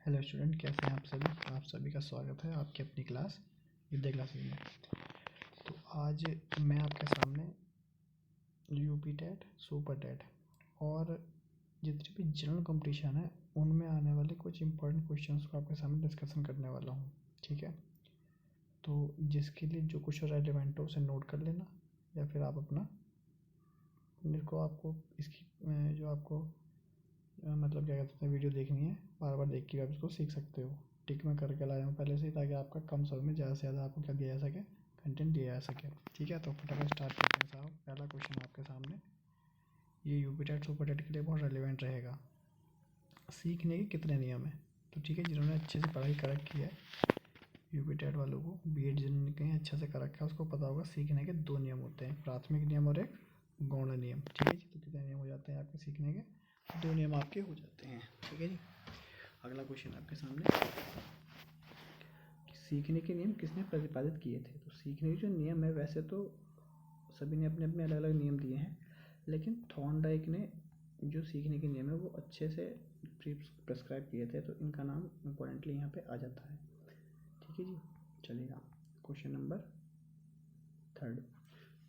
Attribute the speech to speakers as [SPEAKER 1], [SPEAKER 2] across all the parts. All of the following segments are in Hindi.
[SPEAKER 1] हेलो स्टूडेंट, कैसे हैं आप सभी। आप सभी का स्वागत है आपकी अपनी क्लास विद्या क्लासेज में। तो आज मैं आपके सामने यूपी टेट, सुपर टेट और जितने भी जनरल कंपटीशन है उनमें आने वाले कुछ इंपॉर्टेंट क्वेश्चंस को आपके सामने डिस्कशन करने वाला हूँ। ठीक है, तो जिसके लिए जो क्वेश्चन रेलिवेंट हो उसे नोट कर लेना, या फिर आप अपना मेरे को आपको इसकी जो आपको मतलब क्या कहते हैं वीडियो देखनी है, बार बार देख के आप इसको सीख सकते हो। टिक मैं करके लाया हूँ पहले से ही, ताकि आपका कम समय में ज़्यादा से ज़्यादा आपको क्या दिया जा सके, कंटेंट दिया जा सके। ठीक है, तो फटाफट स्टार्ट करते हैं साहब। पहला क्वेश्चन आपके सामने, ये यूपी टेट सुपर टेट के लिए बहुत रेलिवेंट रहेगा। सीखने के कितने नियम हैं? तो ठीक है, जिन्होंने अच्छे से पढ़ाई कर रखी है यूपी टेट वालों को, बीएड जिन्होंने कहीं अच्छे से कर रखा है उसको पता होगा सीखने के दो नियम होते हैं, प्राथमिक नियम और एक गौण नियम। ठीक है जी, तो कितने नियम हो जाते हैं आपके सीखने के? दो नियम आपके हो जाते हैं। ठीक है जी, अगला क्वेश्चन आपके सामने, सीखने के नियम किसने प्रतिपादित किए थे? तो सीखने के जो नियम है, वैसे तो सभी ने अपने अपने अलग अलग नियम दिए हैं, लेकिन थॉर्नडाइक ने जो सीखने के नियम है वो अच्छे से प्रिस्क्राइब किए थे, तो इनका नाम इम्पोर्टेंटली यहाँ पे आ जाता है। ठीक है जी, चलेगा। क्वेश्चन नंबर 3,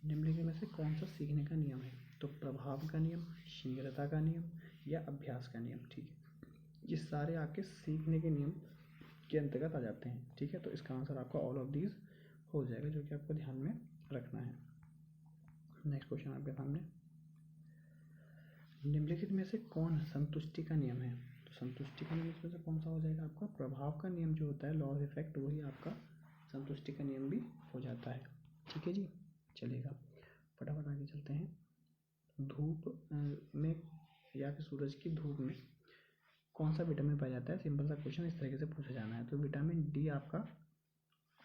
[SPEAKER 1] निम्नलिखित में से कौन सा सीखने का नियम है? तो प्रभाव का नियम, शीघ्रता का नियम या अभ्यास का नियम। ठीक है, ये सारे आपके सीखने के नियम के अंतर्गत आ जाते हैं। ठीक है, तो इसका आंसर आपका ऑल ऑफ दीज हो जाएगा, जो कि आपको ध्यान में रखना है। नेक्स्ट क्वेश्चन आपके सामने, निम्नलिखित में से कौन संतुष्टि का नियम है? तो संतुष्टि का नियम इसमें से कौन सा हो जाएगा? आपका प्रभाव का नियम जो होता है, लॉ ऑफ इफेक्ट, वही आपका संतुष्टि का नियम भी हो जाता है। ठीक है जी, चलेगा। फटाफट आगे चलते हैं। धूप में या फिर सूरज की धूप में कौन सा विटामिन पाया जाता है? सिंपल सा क्वेश्चन इस तरीके से पूछा जाना है। तो विटामिन डी आपका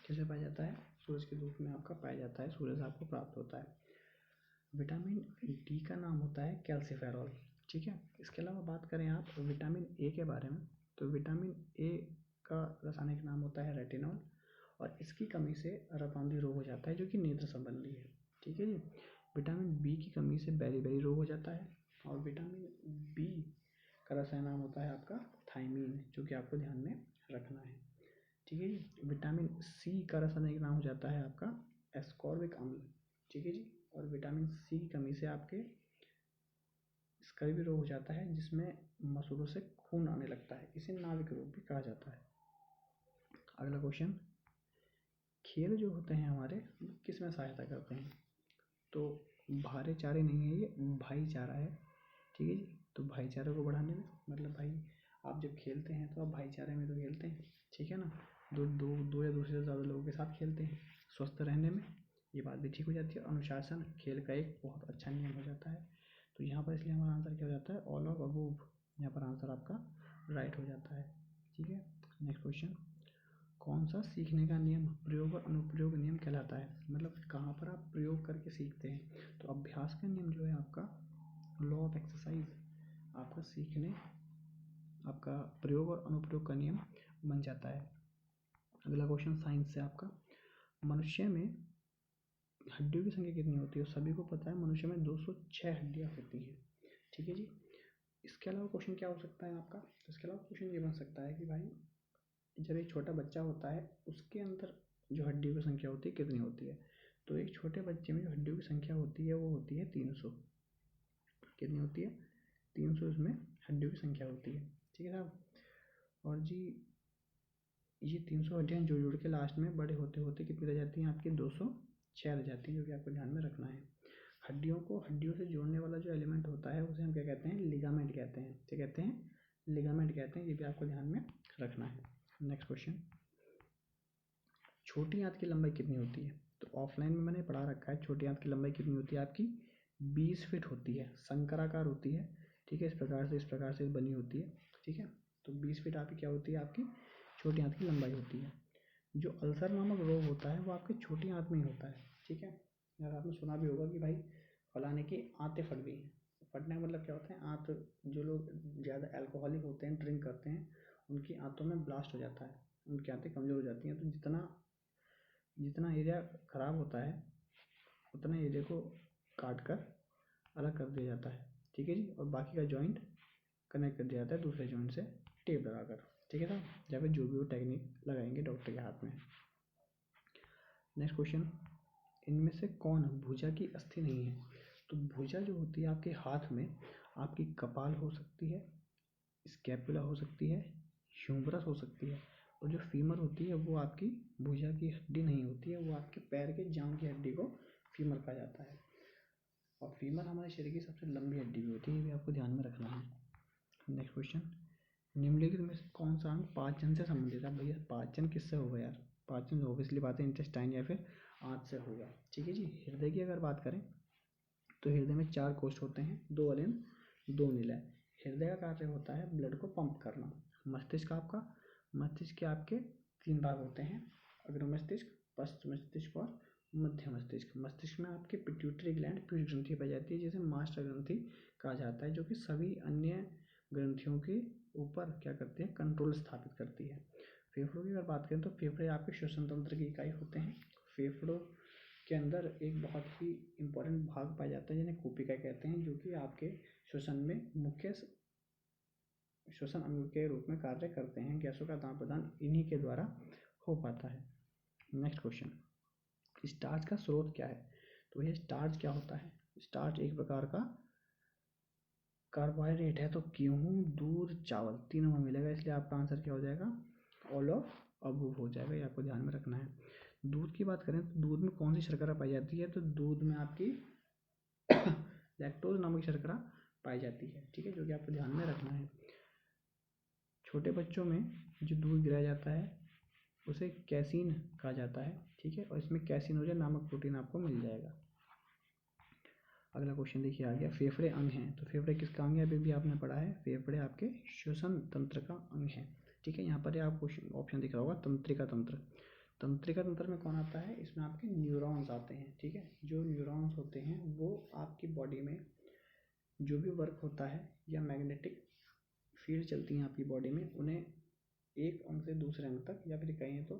[SPEAKER 1] कैसे पाया जाता है? सूरज की धूप में आपका पाया जाता है, सूरज से आपको प्राप्त होता है। विटामिन डी का नाम होता है कैल्सिफेरॉल। ठीक है, इसके अलावा बात करें आप विटामिन ए के बारे में, तो विटामिन ए का रासायनिक नाम होता है रेटिनॉल, और इसकी कमी से रतौंधी रोग हो जाता है, जो कि नेत्र संबंधी है। ठीक है जी। विटामिन बी की कमी से बेरी रोग हो जाता है, और विटामिन बी का रासायनिक नाम होता है आपका थायमीन, जो कि आपको ध्यान में रखना है। ठीक है जी। विटामिन सी का रासायनिक नाम हो जाता है आपका एस्कॉर्बिक अम्ल। ठीक है जी। और विटामिन सी की कमी से आपके स्कर्वी रोग हो जाता है, जिसमें मसूड़ों से खून आने लगता है, इसे नाविक रोग भी कहा जाता है। अगला क्वेश्चन, खेल जो होते हैं हमारे किस में सहायता करते हैं? तो भारे चारे नहीं है, ये भाईचारा है। ठीक है जी। तो भाईचारे को बढ़ाने में, मतलब भाई आप जब खेलते हैं तो आप भाईचारे में तो खेलते हैं। ठीक है ना, दो या दो से ज़्यादा लोगों के साथ खेलते हैं। स्वस्थ रहने में ये बात भी ठीक हो जाती है। अनुशासन खेल का एक बहुत अच्छा नियम हो जाता है। तो यहाँ पर इसलिए हमारा आंसर क्या हो जाता है? All of above. यहाँ पर आंसर आपका राइट हो जाता है। ठीक है, नेक्स्ट क्वेश्चन, कौन सा सीखने का नियम प्रयोग और अनुप्रयोग नियम कहलाता है? मतलब कहाँ पर आप प्रयोग करके सीखते हैं? तो अभ्यास का नियम जो है आपका लॉ ऑफ एक्सरसाइज, आपका सीखने आपका प्रयोग और अनुप्रयोग का नियम बन जाता है। अगला क्वेश्चन साइंस से आपका, मनुष्य में हड्डियों की संख्या कितनी होती है? सभी को पता है मनुष्य में 206 हड्डियाँ होती हैं। ठीक है जी। इसके अलावा क्वेश्चन क्या हो सकता है आपका? तो इसके अलावा क्वेश्चन ये बन सकता है कि भाई जब एक छोटा बच्चा होता है उसके अंदर जो हड्डियों की संख्या होती है कितनी होती है? तो एक छोटे बच्चे में जो हड्डियों की संख्या होती है वो होती है 300। कितनी होती है? 300 इसमें हड्डियों की संख्या होती है। ठीक है साहब। और जी ये 300 हड्डियाँ जुड़ के लास्ट में बड़े होते होते कितनी रह जाती हैं आपकी? 206 रह जाती हैं, जो कि आपको ध्यान में रखना है। हड्डियों से जोड़ने वाला जो एलिमेंट होता है उसे हम क्या कहते हैं? लिगामेंट कहते हैं। क्या कहते हैं? लिगामेंट कहते हैं। ये भी आपको ध्यान में रखना है। नेक्स्ट क्वेश्चन, छोटी आंत की लंबाई कितनी होती है? तो ऑफलाइन में मैंने पढ़ा रखा है, छोटी आंत की लंबाई कितनी होती है आपकी? 20 फीट होती है, शंकराकार होती है। ठीक है, इस प्रकार से बनी होती है। ठीक है, तो 20 फीट आपकी क्या होती है? आपकी छोटी आंत की लंबाई होती है। जो अल्सर नामक रोग होता है वो आपकी छोटी आंत में ही होता है। ठीक है, यार आपने सुना भी होगा कि भाई फलाने की आंतें फट गई हैं। फटने का मतलब क्या होता है? आंत, जो लोग ज़्यादा अल्कोहलिक होते हैं, ड्रिंक करते हैं, उनकी आंतों में ब्लास्ट हो जाता है, उनकी आंतें कमज़ोर हो जाती हैं। तो जितना एरिया ख़राब होता है उतना एरिया को काट कर अलग कर दिया जाता है। ठीक है जी। और बाकी का जॉइंट कनेक्ट कर दिया जाता है दूसरे जॉइंट से टेप लगाकर। ठीक है साहब, या फिर जो भी वो टेक्निक लगाएंगे डॉक्टर के हाथ में। नेक्स्ट क्वेश्चन, इनमें से कौन भुजा की अस्थि नहीं है? तो भुजा जो होती है आपके हाथ में, आपकी कपाल हो सकती है, स्कैपुला हो सकती है, ह्यूमरस हो सकती है, और जो फीमर होती है वो आपकी भुजा की हड्डी नहीं होती है, वो आपके पैर के जांघ की हड्डी को फीमर कहा जाता है। और फीमर हमारे शरीर की सबसे लंबी हड्डी भी होती है, ये भी आपको ध्यान में रखना है। नेक्स्ट क्वेश्चन, निम्नलिखित में से कौन सा अंग पाचन से संबंधित है? भैया पाचन किससे होगा यार? पाचन ऑब्वियसली बात है इंटेस्टाइन या फिर आंत से होगा। ठीक है जी। हृदय की अगर बात करें तो हृदय में 4 कोष्ठ होते हैं, 2 अलिंद 2 निलय। हृदय का कार्य होता है ब्लड को पंप करना। मस्तिष्क के आपके 3 भाग होते हैं, अग्र मस्तिष्क, पश्च मस्तिष्क और मध्य मस्तिष्क। मस्तिष्क में आपके पिट्यूटरी ग्लैंड पीयूष ग्रंथि पाई जाती है, जिसे मास्टर ग्रंथि कहा जाता है, जो कि सभी अन्य ग्रंथियों के ऊपर क्या करती है, कंट्रोल स्थापित करती है। फेफड़ों की अगर बात करें तो फेफड़े आपके श्वसन तंत्र की इकाई होते हैं। फेफड़ों के अंदर एक बहुत ही इम्पोर्टेंट भाग पाया जाता है जिन्हें कोशिका कहते हैं, जो कि आपके श्वसन में मुख्य श्वसन अंग के रूप में कार्य करते हैं। गैसों का आदान प्रदान इन्हीं के द्वारा हो पाता है। नेक्स्ट क्वेश्चन, स्टार्च का स्रोत क्या है? तो ये स्टार्च क्या होता है? स्टार्च एक प्रकार का कार्बोहाइड्रेट है, तो गेहूँ, दूध, चावल तीनों में मिलेगा, इसलिए आपका आंसर क्या हो जाएगा? ऑल ऑफ अबव हो जाएगा, ये आपको ध्यान में रखना है। दूध की बात करें तो दूध में कौन सी शर्करा पाई जाती है? तो दूध में आपकी लैक्टोज नामक शर्करा पाई जाती है। ठीक है, जो कि आपको ध्यान में रखना है। छोटे बच्चों में जो दूध गिराया जाता है उसे कैसीन कहा जाता है। ठीक है, और इसमें कैसिनोजन नामक प्रोटीन आपको मिल जाएगा। अगला क्वेश्चन देखिए आ गया, फेफड़े अंग हैं, तो फेफड़े किसका अंग है? अभी भी आपने पढ़ा है, फेफड़े आपके श्वसन तंत्र का अंग है। ठीक है, यहाँ पर आपको ऑप्शन दिख रहा होगा तंत्रिका तंत्र। तंत्रिका तंत्र में कौन आता है? इसमें आपके न्यूरॉन्स आते हैं। ठीक है, जो न्यूरॉन्स होते हैं वो आपकी बॉडी में जो भी वर्क होता है या मैग्नेटिक फील्ड चलती है आपकी बॉडी में, उन्हें एक अंग से दूसरे अंग तक, या फिर कहें तो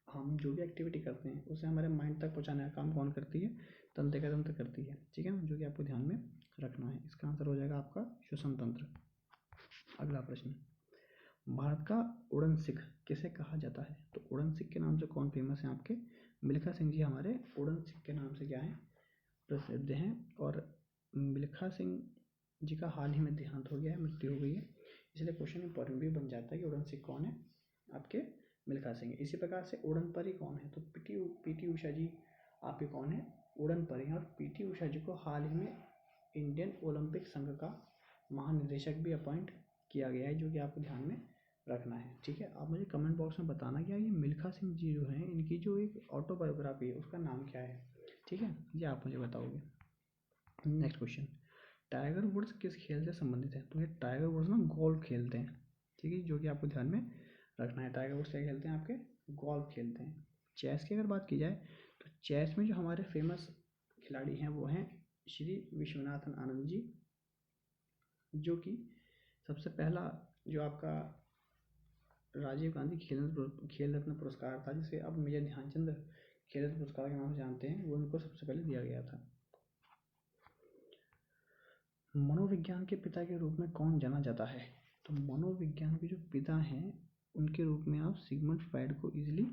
[SPEAKER 1] हम जो भी एक्टिविटी करते हैं उसे हमारे माइंड तक पहुंचाने का काम कौन करती है? तंत्रिका तंत्र करती है। ठीक है, जो कि आपको ध्यान में रखना है। इसका आंसर हो जाएगा आपका श्वसन तंत्र। अगला प्रश्न, भारत का उड़न सिख किसे कहा जाता है? तो उड़न सिख के नाम से कौन फेमस है? आपके मिल्खा सिंह जी हमारे उड़न सिख के नाम से क्या है? प्रसिद्ध हैं। और मिल्खा सिंह जी का हाल ही में देहांत हो गया है, मृत्यु हो गई है, इसलिए क्वेश्चन इंपॉर्टेंट भी बन जाता है कि उड़न सिख कौन है? आपके मिल्खा सिंह। इसी प्रकार से उड़न परी कौन है? तो पीटी उषा जी आपके कौन है? उड़न परी। और पीटी उषा जी को हाल ही में इंडियन ओलंपिक संघ का महानिदेशक भी अपॉइंट किया गया है, जो कि आपको ध्यान में रखना है। ठीक है, आप मुझे कमेंट बॉक्स में बताना कि ये मिल्खा सिंह जी जो हैं, इनकी जो एक ऑटोबायोग्राफी है उसका नाम क्या है? ठीक है, ये आप मुझे बताओगे। नेक्स्ट क्वेश्चन, टाइगर वुड्स किस खेल से संबंधित है? तो ये टाइगर वुड्स ना गोल्फ खेलते हैं। ठीक है, जो कि आपको ध्यान में रखना है। टाइगर वुड्स क्या खेलते हैं? आपके गोल्फ खेलते हैं। चेस की अगर बात की जाए तो चेस में जो हमारे फेमस खिलाड़ी हैं वो हैं श्री विश्वनाथन आनंद जी, जो कि सबसे पहला जो आपका राजीव गांधी खेल रत्न पुरस्कार था, जिसे अब मेजर ध्यानचंद खेल रत्न पुरस्कार के नाम से जानते हैं, वो उनको सबसे पहले दिया गया था। मनोविज्ञान के पिता के रूप में कौन जाना जाता है? तो मनोविज्ञान के जो पिता हैं उनके रूप में आप सिगमंड फ्राइड को इजीली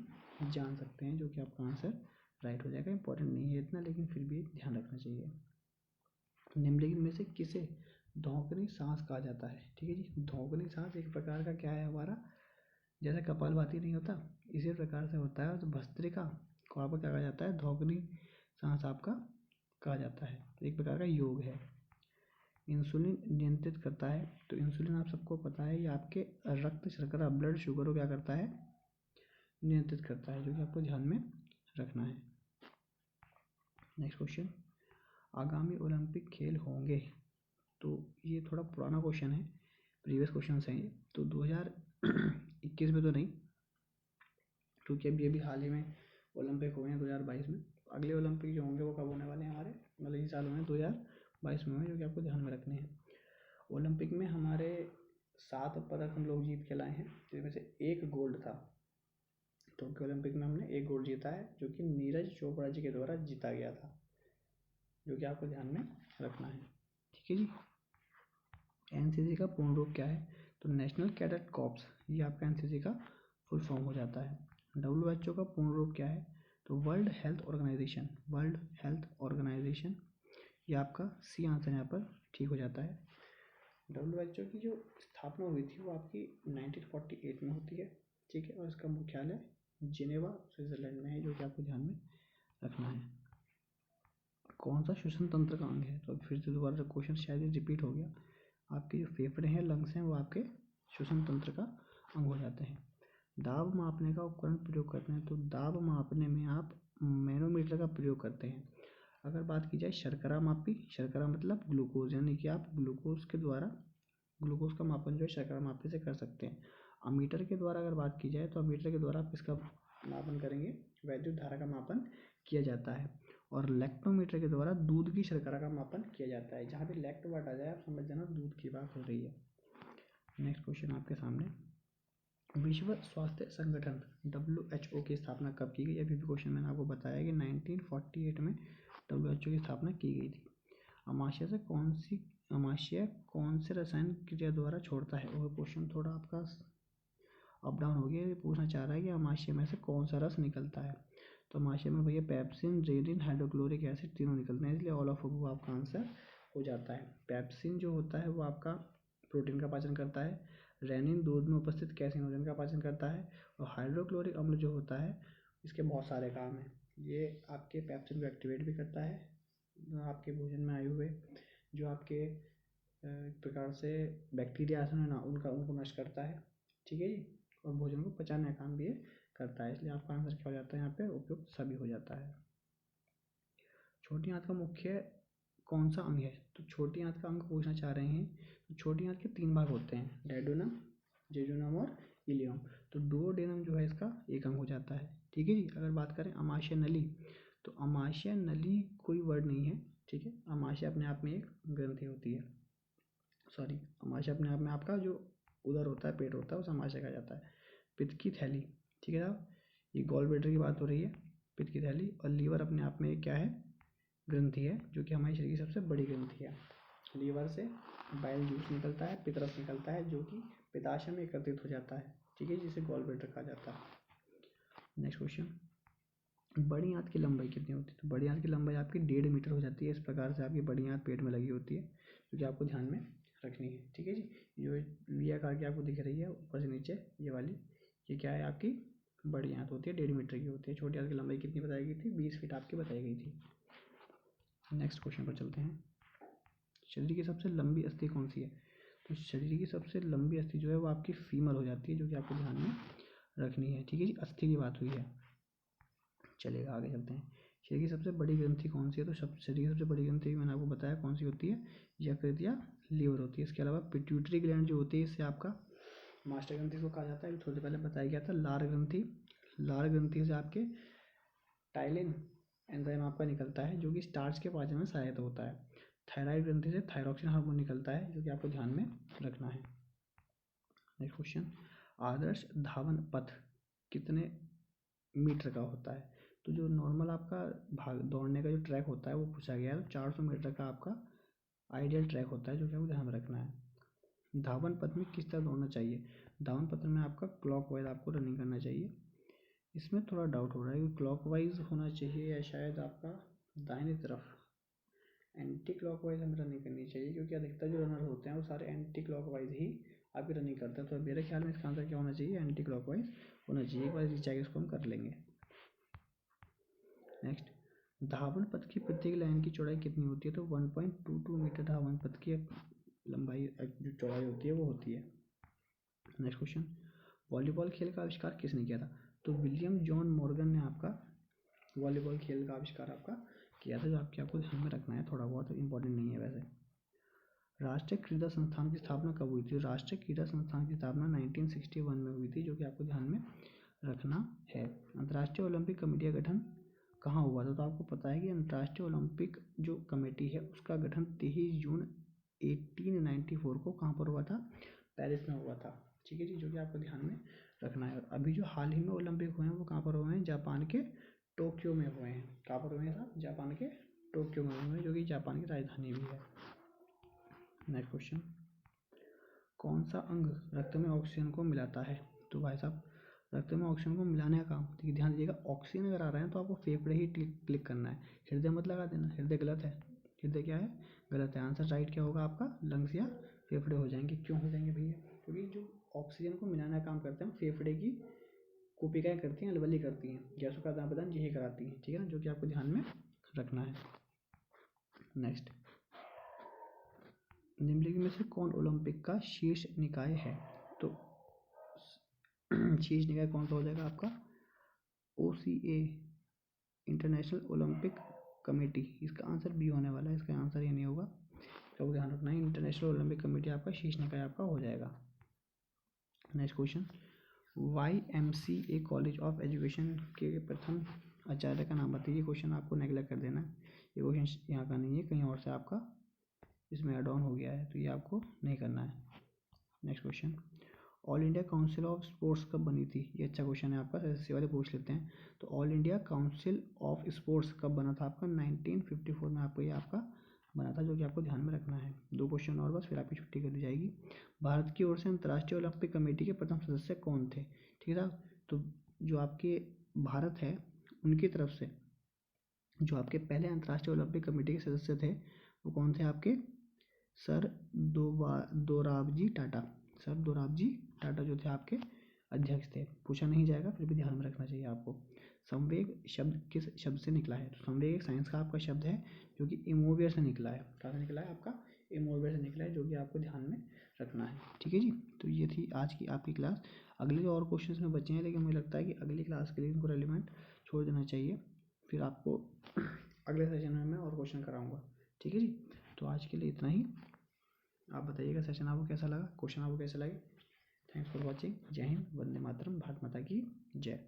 [SPEAKER 1] जान सकते हैं, जो कि आपका आंसर राइट हो जाएगा। इंपॉर्टेंट नहीं है इतना, लेकिन फिर भी ध्यान रखना चाहिए। निम्नलिखित में से किसे धौंकनी सांस कहा जाता है? ठीक है जी, धौंकनी सांस एक प्रकार का क्या है हमारा, जैसे कपालभाति नहीं होता इसी प्रकार से होता है। तो भस्त्रिका को आपको क्या कहा जाता है? धौंकनी सांस आपका कहा जाता है, एक प्रकार का योग है। इंसुलिन नियंत्रित करता है, तो इंसुलिन आप सबको पता है ये आपके रक्त शर्करा ब्लड शुगर को क्या करता है? नियंत्रित करता है, जो कि आपको ध्यान में रखना है। नेक्स्ट क्वेश्चन, आगामी ओलंपिक खेल होंगे, तो ये थोड़ा पुराना क्वेश्चन है, प्रीवियस क्वेश्चन हैं ये, तो 2021 में तो नहीं, क्योंकि अभी अभी हाल ही में ओलंपिक हुए हैं 2022 में। अगले ओलंपिक जो होंगे वो कब होने वाले हैं हमारे? मतलब इस साल में 2022 में हुए, जो कि आपको ध्यान में रखने हैं। ओलंपिक में हमारे 7 पदक हम लोग जीत के लाए हैं, जिसमें से 1 गोल्ड था। टोक्यो ओलंपिक में हमने 1 गोल्ड जीता है, जो कि नीरज चोपड़ा जी के द्वारा जीता गया था, जो कि आपको ध्यान में रखना है। ठीक है जी। एनसीसी का पूर्ण रूप क्या है? तो नेशनल कैडेट कॉर्प्स, ये आपका एनसीसी का फुल फॉर्म हो जाता है। WHO का पूर्ण रूप क्या है? तो World Health Organization, World Health Organization, ये आपका सी आंसर यहाँ पर ठीक हो जाता है। WHO की जो स्थापना हुई थी वो आपकी 1948 में होती है, ठीक है, और इसका मुख्यालय जिनेवा स्विट्जरलैंड में है, जो कि आपको ध्यान में रखना है। कौन सा श्वसन तंत्र का अंग है? तो फिर से दोबारा क्वेश्चन शायद रिपीट हो गया। आपके जो फेफड़े हैं, लंग्स हैं, वो आपके श्वसन तंत्र का अंग हो जाते हैं। दाब मापने का उपकरण प्रयोग करते हैं, तो दाब मापने में आप मैनोमीटर का प्रयोग करते हैं। अगर बात की जाए शर्करा मापी, शर्करा मतलब ग्लूकोज, यानी कि आप ग्लूकोज के द्वारा ग्लूकोज का मापन जो है शर्करा मापी से कर सकते हैं। अमीटर के द्वारा अगर बात की जाए तो अमीटर के द्वारा आप इसका मापन करेंगे, वैद्युत धारा का मापन किया जाता है। और लैक्टोमीटर के द्वारा दूध की शर्करा का मापन किया जाता है। जहाँ भी लैक्टो वर्ड आ जाए आप समझ जाना दूध की बात हो रही है। नेक्स्ट क्वेश्चन आपके सामने, विश्व स्वास्थ्य संगठन WHO की स्थापना कब की गई? अभी भी क्वेश्चन मैंने आपको बताया कि 1948 में WHO की स्थापना की गई थी। अमाशय कौन से रसायन क्रिया द्वारा छोड़ता है? और क्वेश्चन थोड़ा आपका अप डाउन हो गया, ये पूछना चाह रहा है कि अमाशय में से कौन सा रस निकलता है। तो अमाशय में भैया पेप्सिन, रेनिन, हाइड्रोक्लोरिक एसिड तीनों निकलते हैं, इसलिए ऑल ऑफ वो आपका आंसर हो जाता है। पेप्सिन जो होता है वो आपका प्रोटीन का पाचन करता है, रेनिन दूध में उपस्थित कैसिनोजन का पाचन करता है, और हाइड्रोक्लोरिक अम्ल जो होता है इसके बहुत सारे काम हैं। ये आपके पेप्सिन को एक्टिवेट भी करता है, आपके भोजन में आए हुए जो आपके एक प्रकार से बैक्टीरिया है ना उनको नष्ट करता है, ठीक है जी, और भोजन को पचाने का काम भी करता है, इसलिए आपका आंसर क्या हो जाता है यहाँ पे? उपयुक्त सभी हो जाता है। छोटी आंत का मुख्य कौन सा अंग है? तो छोटी आंत का अंग पूछना चाह रहे हैं। तो छोटी आंत के 3 भाग होते हैं, डेडोनम, जेजुनम और इलियम। तो डुओडेनम जो है इसका एक अंग हो जाता है, ठीक है जी। अगर बात करें आमाशय नली, तो आमाशय नली कोई वर्ड नहीं है, ठीक है। आमाशय अपने आप में एक ग्रंथि होती है, सॉरी, आमाशय अपने आप में आपका जो उदर होता है, पेट होता है, उस आमाशय कहा जाता है। पित्त की थैली, ठीक है साहब, ये गॉल ब्लैडर की बात हो रही है, पित्त की थैली। और लीवर अपने आप में एक क्या है? ग्रंथि है, जो कि हमारे शरीर की सबसे बड़ी ग्रंथि है। लीवर से बाइल जूस निकलता है, पित्तरस निकलता है, जो कि पित्ताशय में एकत्रित हो जाता है, ठीक है, जिसे गॉल ब्लैडर कहा जाता है। नेक्स्ट क्वेश्चन, बड़ी आंत की लंबाई कितनी होती है? तो बड़ी आंत की लंबाई आपकी 1.5 मीटर हो जाती है। इस प्रकार से आपकी बड़ी आंत पेट में लगी होती है, जो कि आपको ध्यान में रखनी है, ठीक है जी। जो वी आकार की आपको दिख रही है ऊपर से नीचे, ये वाली, ये क्या है? आपकी बड़ी आंत होती है, 1.5 मीटर की होती है। छोटी आंत की लंबाई कितनी बताई गई थी? 20 फीट आपकी बताई गई थी। नेक्स्ट क्वेश्चन पर चलते हैं, शरीर की सबसे लंबी अस्थि कौन सी है? तो शरीर की सबसे लंबी अस्थि जो है वो आपकी फीमर हो जाती है, जो कि आपको ध्यान में रखनी है, ठीक है जी। अस्थि की बात हुई है, चलेगा, आगे चलते हैं। शरीर की सबसे बड़ी ग्रंथि कौन सी है? तो शरीर की सबसे बड़ी ग्रंथि मैंने आपको बताया कौन सी होती है, यकृत या लीवर होती है। इसके अलावा पिट्यूटरी ग्लैंड जो होती है, इससे आपका मास्टर ग्रंथि को कहा जाता है, थोड़ी देर पहले बताया गया था। लार ग्रंथि, लार ग्रंथि से आपके टाइलिन एंजाइम आपका निकलता है, जो कि स्टार्च के पाचन में सहायता होता है। थायराइड ग्रंथि से थायरोक्सिन हार्मोन निकलता है, जो कि आपको ध्यान में रखना है। नेक्स्ट क्वेश्चन, आदर्श धावन पथ कितने मीटर का होता है? तो जो नॉर्मल आपका भाग दौड़ने का जो ट्रैक होता है वो पूछा गया है, तो 400 मीटर का आपका आइडियल ट्रैक होता है, जो कि आपको ध्यान में रखना है। धावन पथ में किस तरह दौड़ना चाहिए? धावन पथ में आपका क्लॉकवाइज आपको रनिंग करना चाहिए। इसमें थोड़ा डाउट हो रहा है कि क्लॉकवाइज होना चाहिए या शायद आपका दाहिनी तरफ, एंटी क्लॉकवाइज हमें रनिंग करनी चाहिए, क्योंकि अधिकतर जो रनर होते हैं वो सारे एंटी क्लॉकवाइज ही आपकी रनिंग करते हैं। तो मेरे ख्याल में इसका आंसर क्या होना चाहिए? एंटी क्लॉकवाइज होना चाहिए। एक बार रीचेक इसको हम कर लेंगे। नेक्स्ट, धावन पथ की प्रत्येक लाइन की चौड़ाई कितनी होती है? तो 1.22 मीटर धावन पथ की लंबाई जो चौड़ाई होती है वो होती है। नेक्स्ट क्वेश्चन, वॉलीबॉल खेल का आविष्कार किसने किया था? तो विलियम जॉन मॉर्गन ने आपका वॉलीबॉल खेल का आविष्कार आपका किया था, जो आपको ध्यान में रखना है, थोड़ा बहुत इंपॉर्टेंट नहीं है वैसे। राष्ट्रीय क्रीड़ा संस्थान की स्थापना कब हुई थी? राष्ट्रीय क्रीड़ा संस्थान की स्थापना 1961 में हुई थी, जो कि आपको ध्यान में रखना है। अंतर्राष्ट्रीय ओलंपिक कमेटी का गठन कहाँ हुआ था? तो आपको पता है कि अंतर्राष्ट्रीय ओलंपिक जो कमेटी है उसका गठन 23 जून 1894 को कहाँ पर हुआ था? पेरिस में हुआ था, ठीक है जी, जो कि आपको ध्यान में रखना है। और अभी जो हाल ही में ओलंपिक हुए हैं वो कहाँ पर हुए हैं? जापान के टोक्यो में हुए हैं। कहाँ पर हुए हैं साहब? जापान के टोक्यो में हुए हैं, जो कि जापान की राजधानी भी है। नेक्स्ट क्वेश्चन, कौन सा अंग रक्त में ऑक्सीजन को मिलाता है? तो भाई साहब रक्त में ऑक्सीजन को मिलाने का काम, तो ध्यान दीजिएगा, ऑक्सीजन अगर आ रहा है तो आपको फेफड़े ही क्लिक करना है, हृदय मत लगा देना, हृदय गलत है, हृदय क्या है, गलत है। आंसर राइट क्या होगा आपका, लंग्स या फेफड़े हो जाएंगे। क्यों हो जाएंगे भैया? क्योंकि जो ऑक्सीजन को मिलाने का काम करते हैं फेफड़े की कोशिकाएं करती हैं, अलवली करती हैं, गैसों का आदान प्रदान यही कराती हैं, ठीक है ना, जो कि आपको ध्यान में रखना है। नेक्स्ट, निम्नलिखित में से कौन ओलंपिक का शीर्ष निकाय है? तो शीर्ष निकाय कौन सा हो जाएगा आपका, OCA, इंटरनेशनल ओलंपिक कमेटी। इसका आंसर बी होने वाला है, इसका आंसर ये नहीं होगा, तो ध्यान रखना है, इंटरनेशनल ओलंपिक कमेटी आपका शीर्ष निकाय आपका हो जाएगा। Next question, YMCA college of education के प्रथम आचार्य का नाम बताइए। क्वेश्चन आपको नेगलेक्ट कर देना है, ये क्वेश्चन यहाँ का नहीं है, कहीं और से आपका इसमें ऐड ऑन हो गया है, तो ये आपको नहीं करना है। Next question, all India council of sports कब बनी थी? ये अच्छा क्वेश्चन है आपका, ऐसे वाले पूछ लेते हैं। तो all India council of sports कब बना था आपका? 1954 में आपको ये आपका बना था, जो कि आपको ध्यान में रखना है। 2 क्वेश्चन और बस, फिर आपकी छुट्टी कर दी जाएगी। भारत की ओर से अंतर्राष्ट्रीय ओलंपिक कमेटी के प्रथम सदस्य कौन थे? ठीक है, तो जो आपके भारत है उनकी तरफ से जो आपके पहले अंतर्राष्ट्रीय ओलंपिक कमेटी के सदस्य थे वो कौन थे आपके? सर दोराबजी टाटा। सर दोराबजी टाटा जो थे आपके अध्यक्ष थे। पूछा नहीं जाएगा, फिर भी ध्यान में रखना चाहिए आपको। संवेग शब्द किस शब्द से निकला है? तो संवेग एक साइंस का आपका शब्द है जो कि इमोवियर से निकला है। कहाँ से निकला है आपका? इमोवियर से निकला है, जो कि आपको ध्यान में रखना है। ठीक है जी, तो ये थी आज की आपकी क्लास। अगले और क्वेश्चन में बचे हैं, लेकिन मुझे लगता है कि अगली क्लास के लिए इनको रेलिवेंट छोड़ देना चाहिए, फिर आपको अगले सेशन में मैं और क्वेश्चन कराऊंगा। ठीक है जी, तो आज के लिए इतना ही। आप बताइएगा सेशन आपको कैसा लगा, क्वेश्चन आपको कैसे लगे। Thanks for watching. जय हिंद, वंदे मातरम, भारत माता की जय।